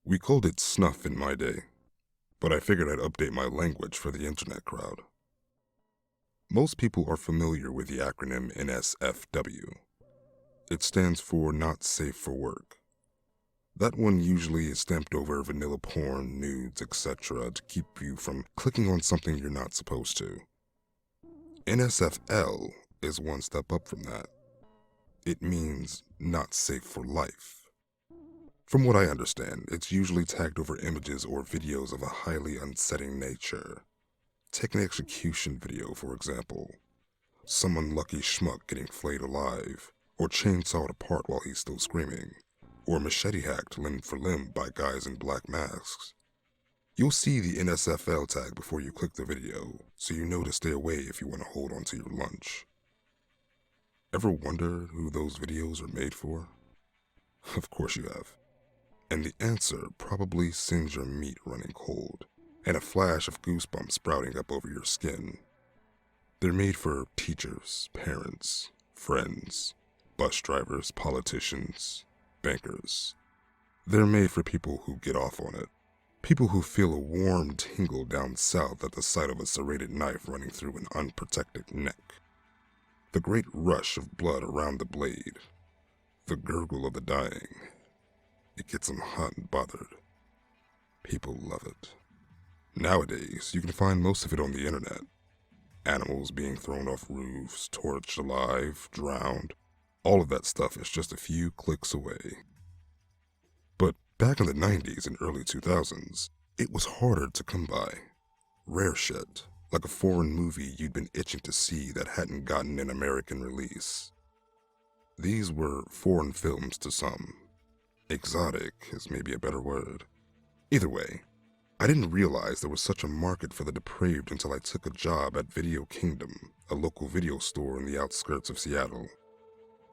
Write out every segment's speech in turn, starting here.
We called it snuff in my day, but I figured I'd update my language for the internet crowd. Most people are familiar with the acronym NSFW. It stands for Not Safe for Work. That one usually is stamped over vanilla porn, nudes, etc. to keep you from clicking on something you're not supposed to. NSFL is one step up from that. It means not safe for life. From what I understand, it's usually tagged over images or videos of a highly unsettling nature. Take an execution video, for example. Some unlucky schmuck getting flayed alive, or chainsawed apart while he's still screaming, or machete hacked limb for limb by guys in black masks. You'll see the NSFL tag before you click the video, so you know to stay away if you want to hold on to your lunch. Ever wonder who those videos are made for? Of course you have. And the answer probably sends your meat running cold, and a flash of goosebumps sprouting up over your skin. They're made for teachers, parents, friends, bus drivers, politicians, bankers. They're made for people who get off on it. People who feel a warm tingle down south at the sight of a serrated knife running through an unprotected neck. The great rush of blood around the blade. The gurgle of the dying. It gets them hot and bothered. People love it. Nowadays, you can find most of it on the internet. Animals being thrown off roofs, torched alive, drowned. All of that stuff is just a few clicks away. But back in the 90s and early 2000s, it was harder to come by. Rare shit, like a foreign movie you'd been itching to see that hadn't gotten an American release. These were foreign films to some. Exotic is maybe a better word. Either way, I didn't realize there was such a market for the depraved until I took a job at Video Kingdom, a local video store in the outskirts of Seattle.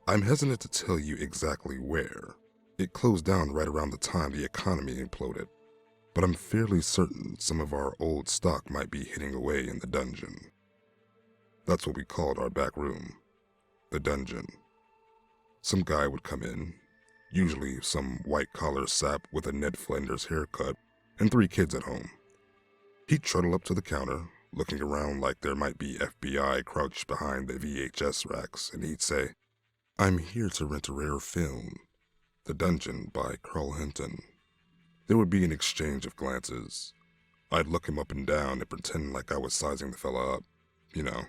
I'm hesitant to tell you exactly where. It closed down right around the time the economy imploded, but I'm fairly certain some of our old stock might be hitting away in the dungeon. That's what we called our back room, the dungeon. Some guy would come in, usually some white-collar sap with a Ned Flanders haircut and 3 kids at home. He'd trundle up to the counter, looking around like there might be FBI crouched behind the VHS racks, and he'd say, "I'm here to rent a rare film, The Dungeon by Carl Hinton." There would be an exchange of glances. I'd look him up and down and pretend like I was sizing the fella up. You know,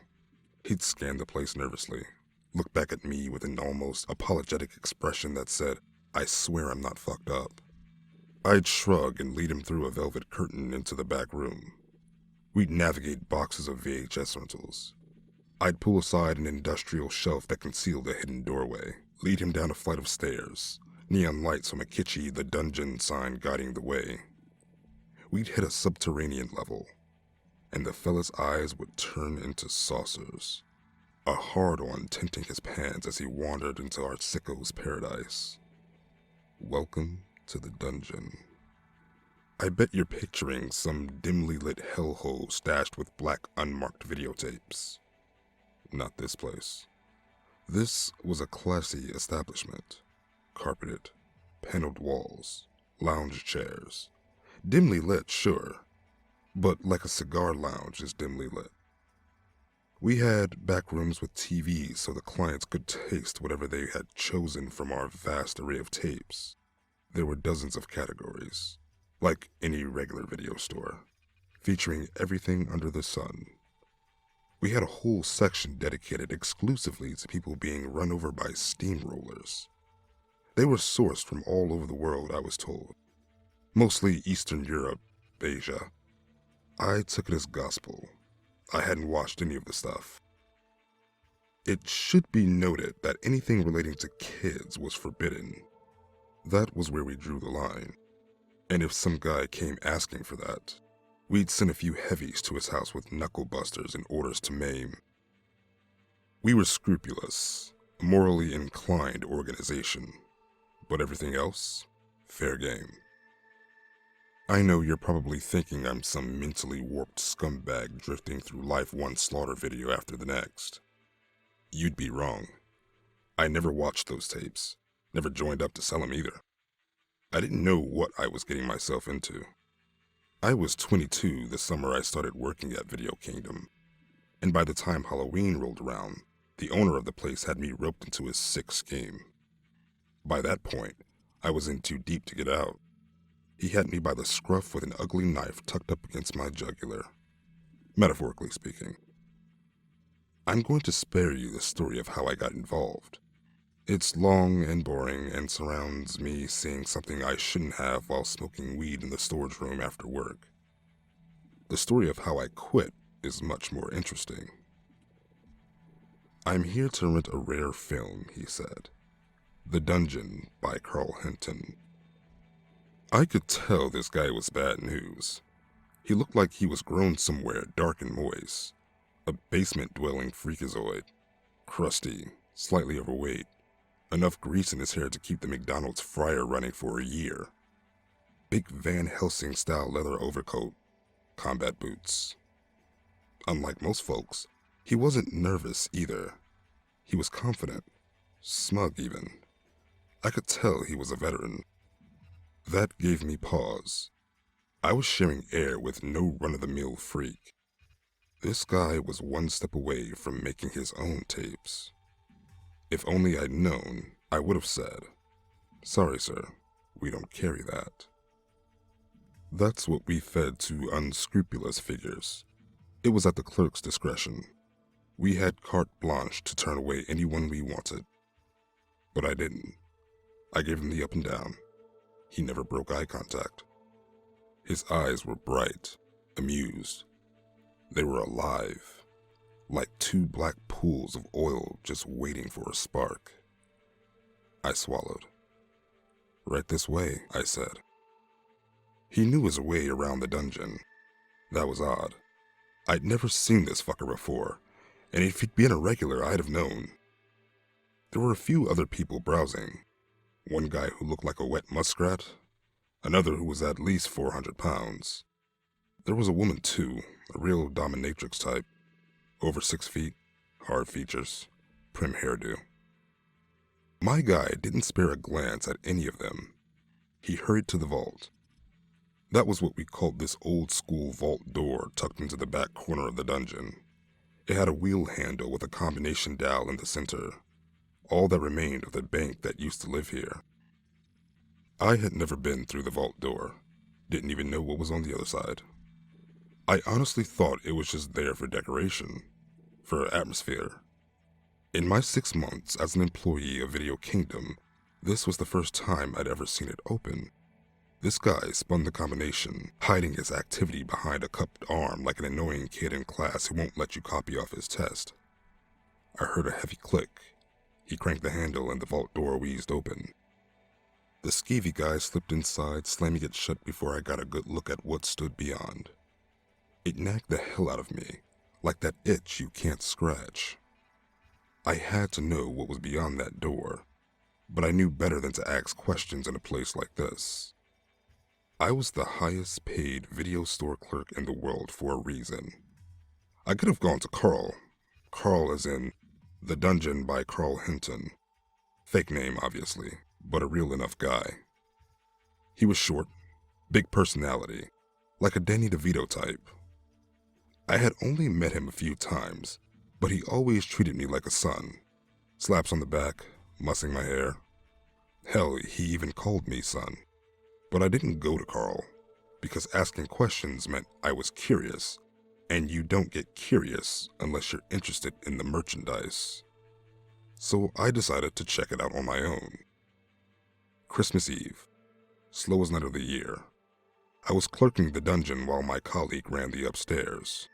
he'd scan the place nervously, look back at me with an almost apologetic expression that said, "I swear I'm not fucked up." I'd shrug and lead him through a velvet curtain into the back room. We'd navigate boxes of VHS rentals. I'd pull aside an industrial shelf that concealed a hidden doorway, lead him down a flight of stairs, neon lights from a kitschy "The Dungeon" sign guiding the way. We'd hit a subterranean level, and the fella's eyes would turn into saucers, a hard-on tinting his pants as he wandered into our sicko's paradise. Welcome to the dungeon. I bet you're picturing some dimly lit hellhole stashed with black unmarked videotapes. Not this place. This was a classy establishment. Carpeted, paneled walls, lounge chairs. Dimly lit, sure, but like a cigar lounge is dimly lit. We had back rooms with TVs so the clients could taste whatever they had chosen from our vast array of tapes. There were dozens of categories, like any regular video store, featuring everything under the sun. We had a whole section dedicated exclusively to people being run over by steamrollers. They were sourced from all over the world, I was told. Mostly Eastern Europe, Asia. I took it as gospel. I hadn't watched any of the stuff. It should be noted that anything relating to kids was forbidden. That was where we drew the line. And if some guy came asking for that, we'd send a few heavies to his house with knuckle busters and orders to maim. We were scrupulous, a morally inclined organization, but everything else, fair game. I know you're probably thinking I'm some mentally warped scumbag drifting through life one slaughter video after the next. You'd be wrong. I never watched those tapes, never joined up to sell them either. I didn't know what I was getting myself into. I was 22 the summer I started working at Video Kingdom, and by the time Halloween rolled around, the owner of the place had me roped into his sick scheme. By that point, I was in too deep to get out. He had me by the scruff with an ugly knife tucked up against my jugular, metaphorically speaking. I'm going to spare you the story of how I got involved. It's long and boring and surrounds me seeing something I shouldn't have while smoking weed in the storage room after work. The story of how I quit is much more interesting. I'm here to rent a rare film, he said. The Dungeon by Carl Hinton. I could tell this guy was bad news. He looked like he was grown somewhere dark and moist. A basement-dwelling freakazoid. Crusty, slightly overweight. Enough grease in his hair to keep the McDonald's fryer running for a year. Big Van Helsing-style leather overcoat. Combat boots. Unlike most folks, he wasn't nervous either. He was confident. Smug even. I could tell he was a veteran. That gave me pause. I was sharing air with no run-of-the-mill freak. This guy was one step away from making his own tapes. If only I'd known, I would have said, "Sorry, sir, we don't carry that." That's what we fed to unscrupulous figures. It was at the clerk's discretion. We had carte blanche to turn away anyone we wanted. But I didn't. I gave him the up and down. He never broke eye contact. His eyes were bright, amused. They were alive, like two black pools of oil just waiting for a spark. I swallowed. "Right this way," I said. He knew his way around the dungeon. That was odd. I'd never seen this fucker before, and if he'd been a regular, I'd have known. There were a few other people browsing. One guy who looked like a wet muskrat, another who was at least 400 pounds. There was a woman too, a real dominatrix type. Over 6 feet, hard features, prim hairdo. My guy didn't spare a glance at any of them. He hurried to the vault. That was what we called this old-school vault door tucked into the back corner of the dungeon. It had a wheel handle with a combination dial in the center, all that remained of the bank that used to live here. I had never been through the vault door, didn't even know what was on the other side. I honestly thought it was just there for decoration, for atmosphere. In my 6 months as an employee of Video Kingdom, this was the first time I'd ever seen it open. This guy spun the combination, hiding his activity behind a cupped arm like an annoying kid in class who won't let you copy off his test. I heard a heavy click. He cranked the handle and the vault door wheezed open. The skeevy guy slipped inside, slamming it shut before I got a good look at what stood beyond. It nagged the hell out of me, like that itch you can't scratch. I had to know what was beyond that door, but I knew better than to ask questions in a place like this. I was the highest paid video store clerk in the world for a reason. I could have gone to Carl. Carl as in The Dungeon by Carl Hinton. Fake name, obviously, but a real enough guy. He was short, big personality, like a Danny DeVito type. I had only met him a few times, but he always treated me like a son. Slaps on the back, mussing my hair. Hell, he even called me son. But I didn't go to Carl, because asking questions meant I was curious, and you don't get curious unless you're interested in the merchandise. So I decided to check it out on my own. Christmas Eve, slowest night of the year. I was clerking the dungeon while my colleague ran the upstairs.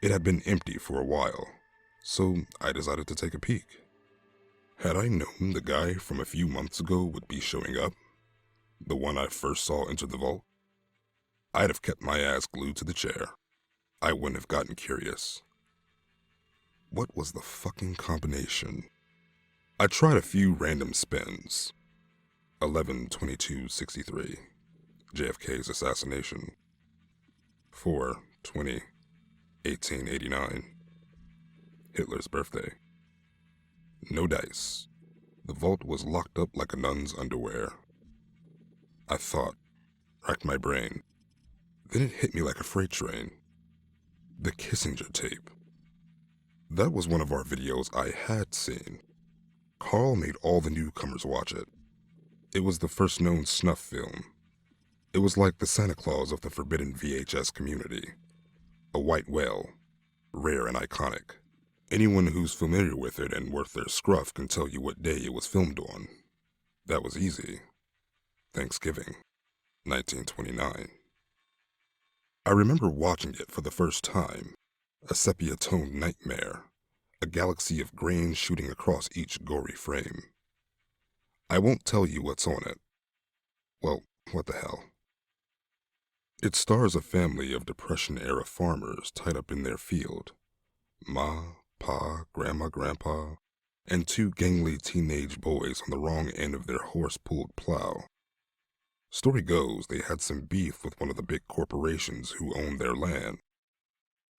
It had been empty for a while, so I decided to take a peek. Had I known the guy from a few months ago would be showing up, the one I first saw enter the vault, I'd have kept my ass glued to the chair. I wouldn't have gotten curious. What was the fucking combination? I tried a few random spins. 11/22/63, JFK's assassination. 4/20/1889, Hitler's birthday. No dice. The vault was locked up like a nun's underwear. I thought, racked my brain. Then it hit me like a freight train. The Kissinger tape. That was one of our videos I had seen. Carl made all the newcomers watch it. It was the first known snuff film. It was like the Santa Claus of the forbidden VHS community. A white whale, rare and iconic. Anyone who's familiar with it and worth their scruff can tell you what day it was filmed on. That was easy. Thanksgiving, 1929. I remember watching it for the first time. A sepia-toned nightmare. A galaxy of grain shooting across each gory frame. I won't tell you what's on it. Well, what the hell. It stars a family of Depression-era farmers tied up in their field. Ma, Pa, Grandma, Grandpa, and two gangly teenage boys on the wrong end of their horse-pulled plow. Story goes they had some beef with one of the big corporations who owned their land.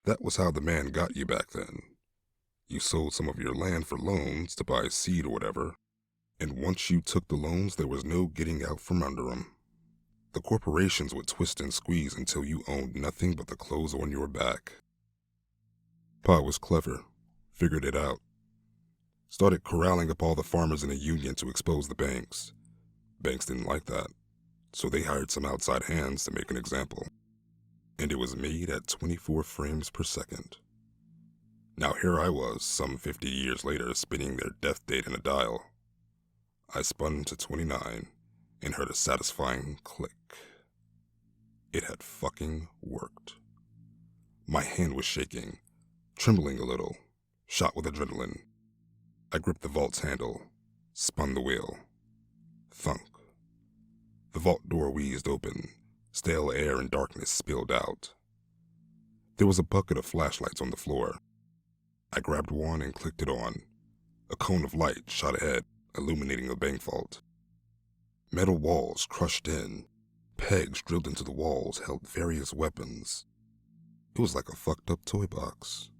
That was how the man got you back then. You sold some of your land for loans to buy seed or whatever, and once you took the loans, there was no getting out from under them. The corporations would twist and squeeze until you owned nothing but the clothes on your back. Pa was clever, figured it out. Started corralling up all the farmers in a union to expose the banks. Banks didn't like that, so they hired some outside hands to make an example. And it was made at 24 frames per second. Now here I was, some 50 years later, spinning their death date in a dial. I spun to 29 and heard a satisfying click. It had fucking worked. My hand was shaking, trembling a little, shot with adrenaline. I gripped the vault's handle, spun the wheel. Thunk. The vault door wheezed open, stale air and darkness spilled out. There was a bucket of flashlights on the floor. I grabbed one and clicked it on. A cone of light shot ahead, illuminating the bank vault. Metal walls crushed in. Pegs drilled into the walls held various weapons. It was like a fucked up toy box.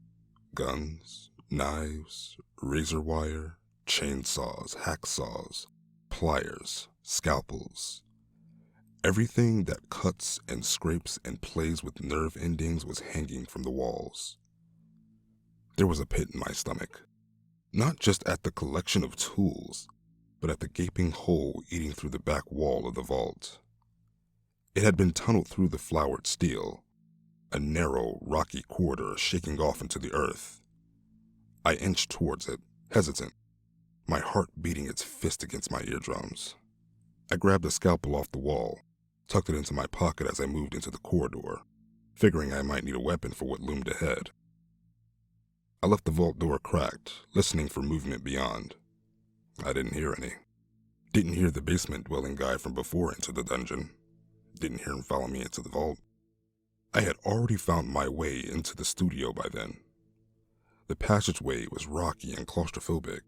Guns, knives, razor wire, chainsaws, hacksaws, pliers, scalpels. Everything that cuts and scrapes and plays with nerve endings was hanging from the walls. There was a pit in my stomach, not just at the collection of tools, but at the gaping hole eating through the back wall of the vault. It had been tunneled through the flowered steel, a narrow, rocky corridor shaking off into the earth. I inched towards it, hesitant, my heart beating its fist against my eardrums. I grabbed a scalpel off the wall, tucked it into my pocket as I moved into the corridor, figuring I might need a weapon for what loomed ahead. I left the vault door cracked, listening for movement beyond. I didn't hear any. Didn't hear the basement-dwelling guy from before enter the dungeon. Didn't hear him follow me into the vault. I had already found my way into the studio by then. The passageway was rocky and claustrophobic,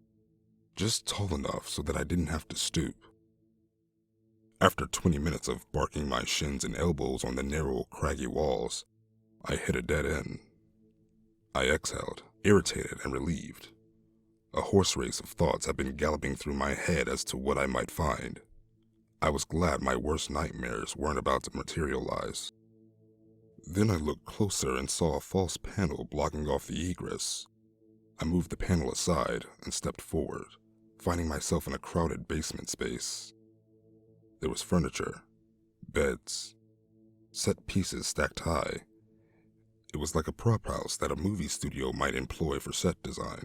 just tall enough so that I didn't have to stoop. After 20 minutes of barking my shins and elbows on the narrow, craggy walls, I hit a dead end. I exhaled, irritated and relieved. A horse race of thoughts had been galloping through my head as to what I might find. I was glad my worst nightmares weren't about to materialize. Then I looked closer and saw a false panel blocking off the egress. I moved the panel aside and stepped forward, finding myself in a crowded basement space. There was furniture, beds, set pieces stacked high. It was like a prop house that a movie studio might employ for set design.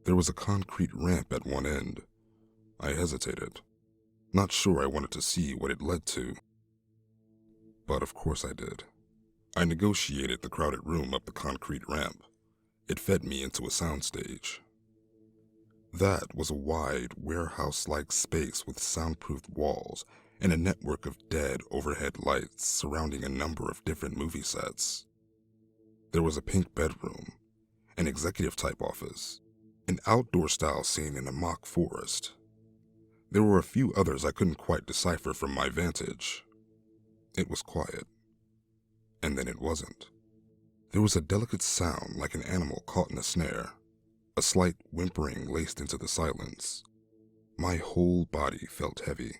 There was a concrete ramp at one end. I hesitated, not sure I wanted to see what it led to. But of course I did. I negotiated the crowded room up the concrete ramp. It fed me into a soundstage. That was a wide, warehouse-like space with soundproofed walls and a network of dead overhead lights surrounding a number of different movie sets. There was a pink bedroom, an executive-type office, an outdoor-style scene in a mock forest. There were a few others I couldn't quite decipher from my vantage. It was quiet. And then it wasn't. There was a delicate sound like an animal caught in a snare, a slight whimpering laced into the silence. My whole body felt heavy.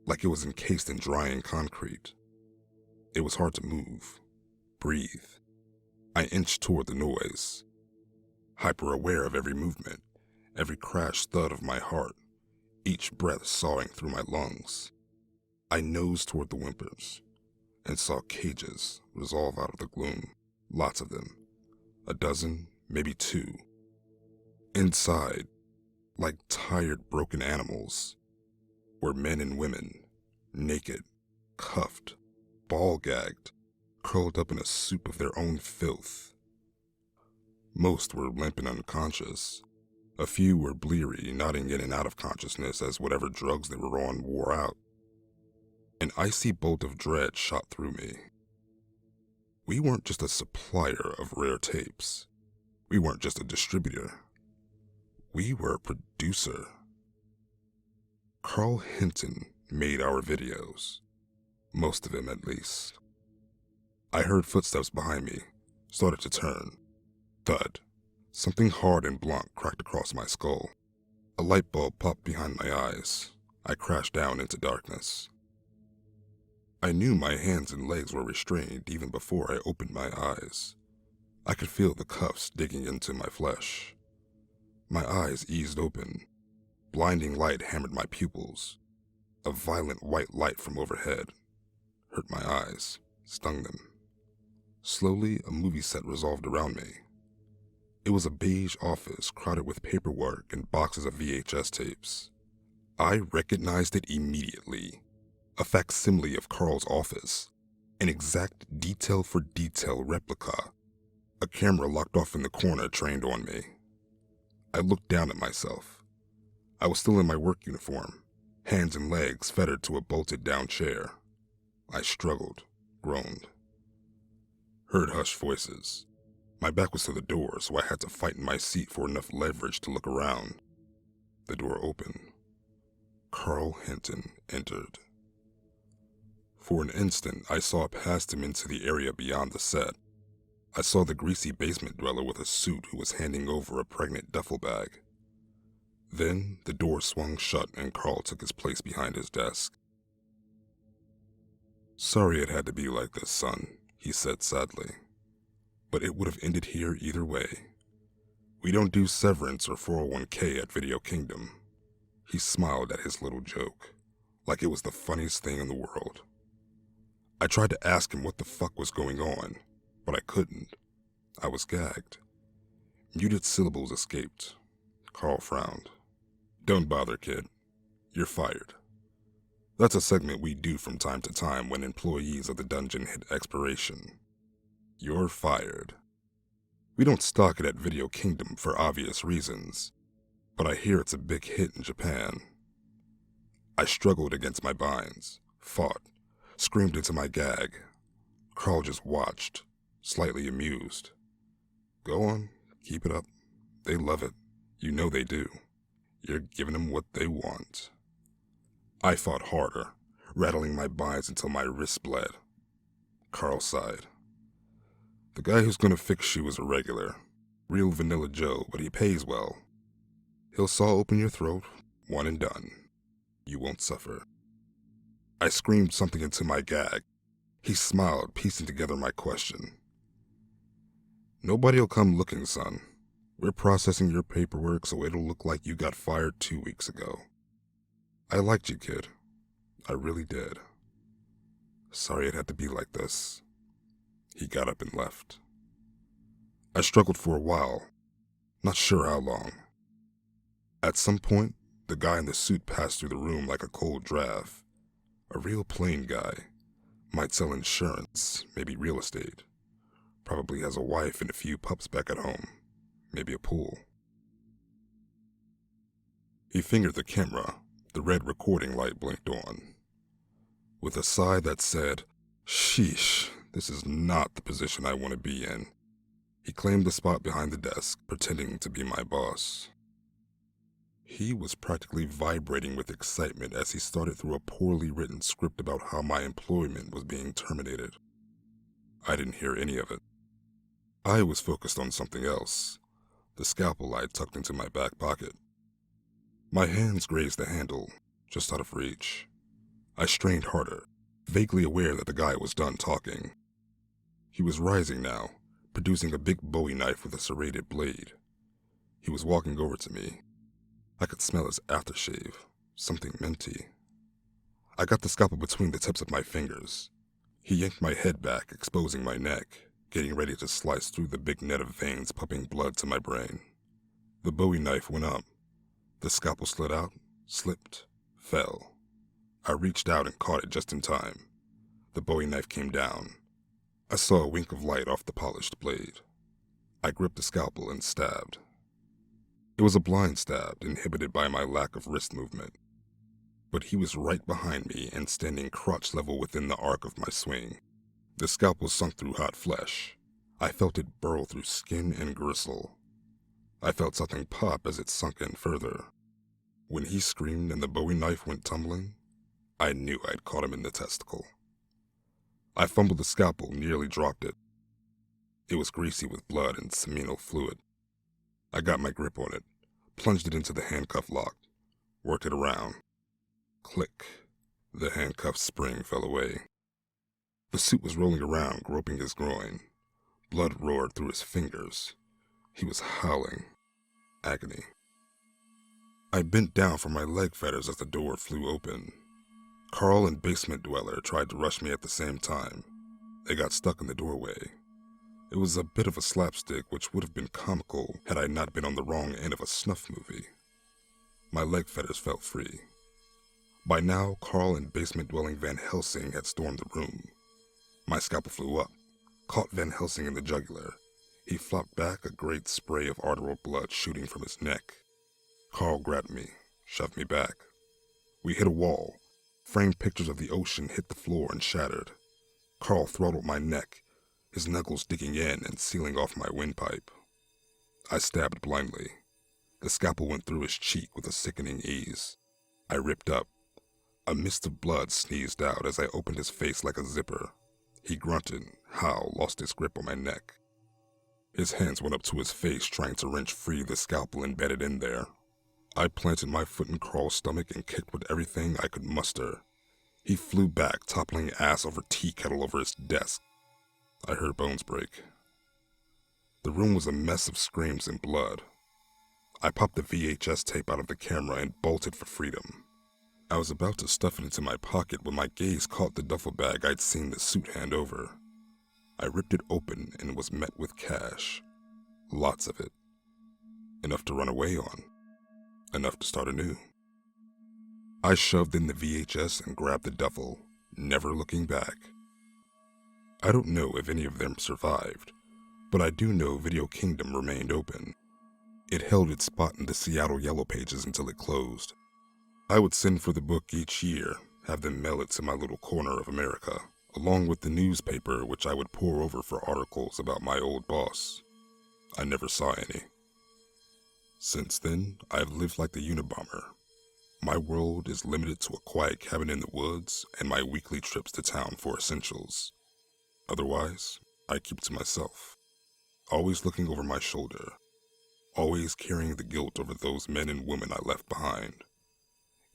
like it was encased in drying concrete. It was hard to move, breathe. I inched toward the noise, hyper-aware of every movement, every crash thud of my heart, each breath sawing through my lungs. I nosed toward the whimpers and saw cages resolve out of the gloom, lots of them, a dozen, maybe two. Inside, like tired, broken animals, were men and women, naked, cuffed, ball-gagged, curled up in a soup of their own filth. Most were limp and unconscious. A few were bleary, nodding in and out of consciousness as whatever drugs they were on wore out. An icy bolt of dread shot through me. We weren't just a supplier of rare tapes. We weren't just a distributor. We were a producer. Carl Hinton made our videos. Most of them, at least. I heard footsteps behind me, started to turn. Thud. Something hard and blunt cracked across my skull. A light bulb popped behind my eyes. I crashed down into darkness. I knew my hands and legs were restrained even before I opened my eyes. I could feel the cuffs digging into my flesh. My eyes eased open. Blinding light hammered my pupils. A violent white light from overhead hurt my eyes, stung them. Slowly, a movie set resolved around me. It was a beige office crowded with paperwork and boxes of VHS tapes. I recognized it immediately. A facsimile of Carl's office. An exact detail-for-detail replica. A camera locked off in the corner trained on me. I looked down at myself. I was still in my work uniform, hands and legs fettered to a bolted-down chair. I struggled, groaned. Heard hushed voices. My back was to the door, so I had to fight in my seat for enough leverage to look around. The door opened. Carl Hinton entered. For an instant, I saw past him into the area beyond the set. I saw the greasy basement dweller with a suit who was handing over a pregnant duffel bag. Then, the door swung shut and Carl took his place behind his desk. "Sorry it had to be like this, son," he said sadly. "But it would have ended here either way. We don't do severance or 401k at Video Kingdom." He smiled at his little joke, like it was the funniest thing in the world. I tried to ask him what the fuck was going on, but I couldn't. I was gagged. Muted syllables escaped. Carl frowned. "Don't bother, kid. You're fired. That's a segment we do from time to time when employees of the dungeon hit expiration. You're fired. We don't stock it at Video Kingdom for obvious reasons, but I hear it's a big hit in Japan." I struggled against my binds, fought, screamed into my gag. Carl just watched, slightly amused. "Go on, keep it up. They love it. You know they do. You're giving them what they want." I fought harder, rattling my binds until my wrists bled. Carl sighed. "The guy who's gonna fix you is a regular. Real vanilla Joe, but he pays well. He'll saw open your throat, one and done. You won't suffer." I screamed something into my gag. He smiled, piecing together my question. "Nobody'll come looking, son. We're processing your paperwork so it'll look like you got fired 2 weeks ago. I liked you, kid. I really did. Sorry it had to be like this." He got up and left. I struggled for a while, not sure how long. At some point, the guy in the suit passed through the room like a cold draft. A real plain guy. Might sell insurance, maybe real estate. Probably has a wife and a few pups back at home. Maybe a pool. He fingered the camera. The red recording light blinked on. With a sigh that said, "Sheesh, this is not the position I want to be in," he claimed the spot behind the desk, pretending to be my boss. He was practically vibrating with excitement as he started through a poorly written script about how my employment was being terminated. I didn't hear any of it. I was focused on something else, the scalpel I tucked into my back pocket. My hands grazed the handle, just out of reach. I strained harder, vaguely aware that the guy was done talking. He was rising now, producing a big Bowie knife with a serrated blade. He was walking over to me. I could smell his aftershave, something minty. I got the scalpel between the tips of my fingers. He yanked my head back, exposing my neck, getting ready to slice through the big net of veins pumping blood to my brain. The Bowie knife went up. The scalpel slid out, slipped, fell. I reached out and caught it just in time. The Bowie knife came down. I saw a wink of light off the polished blade. I gripped the scalpel and stabbed. It was a blind stab, inhibited by my lack of wrist movement. But he was right behind me and standing crotch level within the arc of my swing. The scalpel sunk through hot flesh. I felt it burrow through skin and gristle. I felt something pop as it sunk in further. When he screamed and the Bowie knife went tumbling, I knew I'd caught him in the testicle. I fumbled the scalpel, nearly dropped it. It was greasy with blood and seminal fluid. I got my grip on it, plunged it into the handcuff lock, worked it around. Click. The handcuff spring fell away. The suit was rolling around, groping his groin. Blood roared through his fingers. He was howling. Agony. I bent down for my leg fetters as the door flew open. Carl and Basement Dweller tried to rush me at the same time. They got stuck in the doorway. It was a bit of a slapstick, which would have been comical had I not been on the wrong end of a snuff movie. My leg fetters felt free. By now, Carl and basement-dwelling Van Helsing had stormed the room. My scalpel flew up, caught Van Helsing in the jugular. He flopped back, a great spray of arterial blood shooting from his neck. Carl grabbed me, shoved me back. We hit a wall. Framed pictures of the ocean hit the floor and shattered. Carl throttled my neck, his knuckles digging in and sealing off my windpipe. I stabbed blindly. The scalpel went through his cheek with a sickening ease. I ripped up. A mist of blood sneezed out as I opened his face like a zipper. He grunted, howled, lost his grip on my neck. His hands went up to his face, trying to wrench free the scalpel embedded in there. I planted my foot in Carl's stomach and kicked with everything I could muster. He flew back, toppling ass over tea kettle over his desk. I heard bones break. The room was a mess of screams and blood. I popped the VHS tape out of the camera and bolted for freedom. I was about to stuff it into my pocket when my gaze caught the duffel bag I'd seen the suit hand over. I ripped it open and was met with cash. Lots of it. Enough to run away on. Enough to start anew. I shoved in the VHS and grabbed the duffel, never looking back. I don't know if any of them survived, but I do know Video Kingdom remained open. It held its spot in the Seattle Yellow Pages until it closed. I would send for the book each year, have them mail it to my little corner of America, along with the newspaper which I would pore over for articles about my old boss. I never saw any. Since then, I have lived like the Unabomber. My world is limited to a quiet cabin in the woods and my weekly trips to town for essentials. Otherwise, I keep to myself, always looking over my shoulder, always carrying the guilt over those men and women I left behind.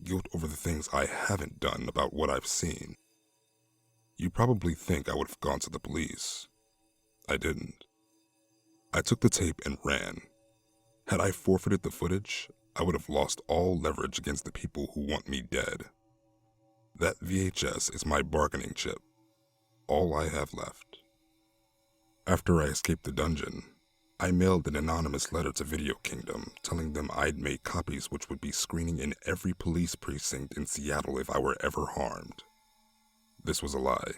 Guilt over the things I haven't done about what I've seen. You probably think I would have gone to the police. I didn't. I took the tape and ran. Had I forfeited the footage, I would have lost all leverage against the people who want me dead. That VHS is my bargaining chip. All I have left. After I escaped the dungeon, I mailed an anonymous letter to Video Kingdom telling them I'd made copies which would be screening in every police precinct in Seattle if I were ever harmed. This was a lie.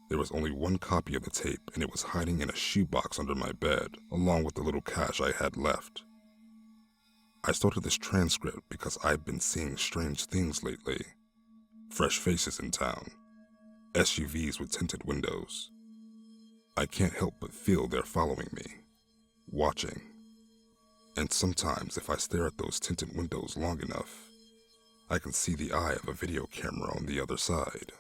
There was only one copy of the tape and it was hiding in a shoebox under my bed, along with the little cash I had left. I started this transcript because I've been seeing strange things lately. Fresh faces in town. SUVs with tinted windows. I can't help but feel they're following me, watching. And sometimes if I stare at those tinted windows long enough, I can see the eye of a video camera on the other side.